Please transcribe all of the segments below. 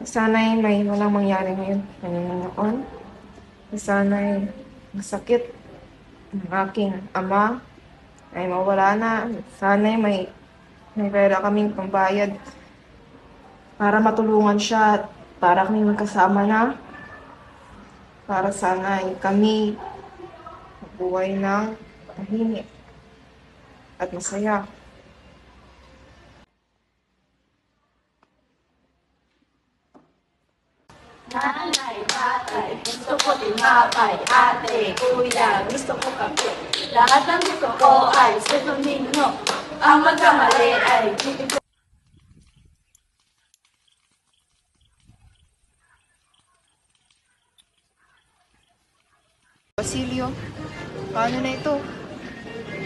Sana'y may walang mangyari ngayon. Panginoon, sana'y masakit ng aking ama ay mawala na. Sana'y may pera kaming pambayad para matulungan siya at para kami magkasama na. Para sana'y kami buhay ng tahimik at masaya. Nanay, tatay, gusto ko tinapay, ate, kuya, gusto ko kape. Lahat ng gusto ko ay susundin nyo. Ang magkamali ay bibig ko. Basilio, paano na ito?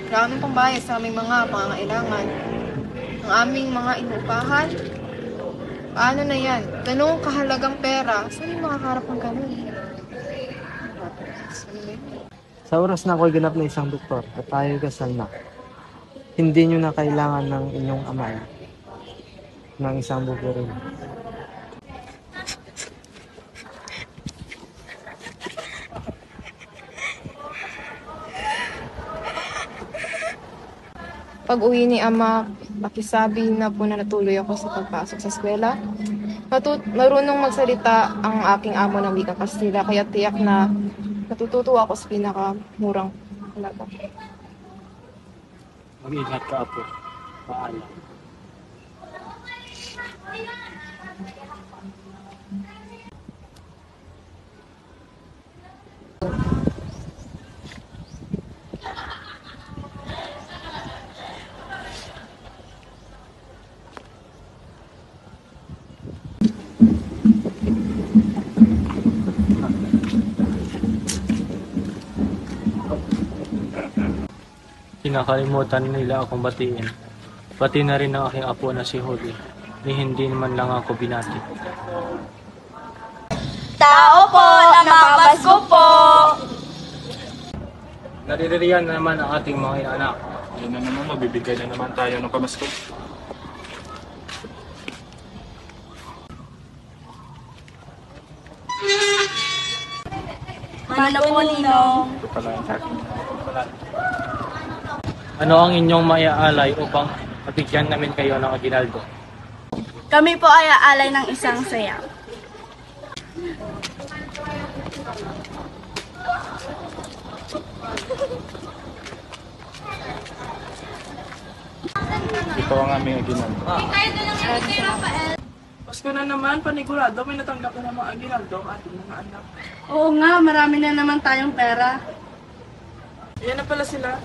Maraming pambayad sa aming mga pangangailangan. Ang aming mga inupahan. Paano na yan? Ganong kahalagang pera. Saan yung makakarap ng ganun? Sa oras na ako'y ganap na isang doktor at tayo kasal na, hindi nyo na kailangan ng inyong ama ng isang buburin. Pag uwi ni Ama, pakisabi na po na natuloy ako sa pagpasok sa eskwela. Marunong magsalita ang aking amo ng wikang Kastila, kaya tiyak na natututo ako sa pinakamurang halaga. Mag-ingat ka, Apo. Paalam. Kinakalimutan nila akong batiin. Pati na rin ang aking apo na si Holly. Ni hindi naman lang ako binati. Tao po, namapasko po! Nariririyan na naman ang ating mga anak. Ayun na naman, magbibigay na naman tayo ng pamasko. Mano po, Ninong? Ito pala yung akin. Ano ang inyong maiaalay upang mabigyan namin kayo ng aginaldo? Kami po ay aalay ng isang sayaw. Ito ang aming aginaldo. Pasko na naman, panigurado, may natanggap na mga aginaldo ang ating mga anak. Oo nga, marami na naman tayong pera. Ayan na pala sila.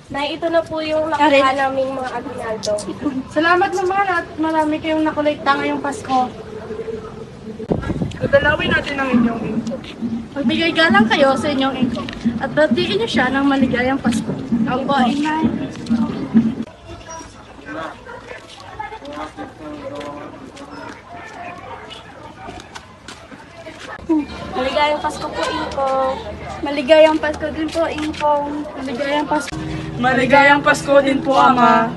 Nay, ito na po yung nakuha naming mga aginaldo. Salamat naman at marami kayong nakolekta ngayong Pasko. Dadalawin natin ang inyong info. Magbigay galang kayo sa inyong ingko at batiin niyo siya ng maligayang Pasko. Opo, Inay. Maligayang Pasko po, Iko. Maligayang Pasko din po, Ingkong. Maligayang Pasko. Maligayang Pasko din po, Ama.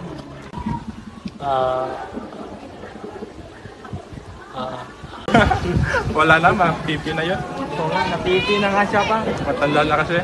Wala na, pipi na yun. Oo nga, napiti na nga siya pa. Matanda na kasi.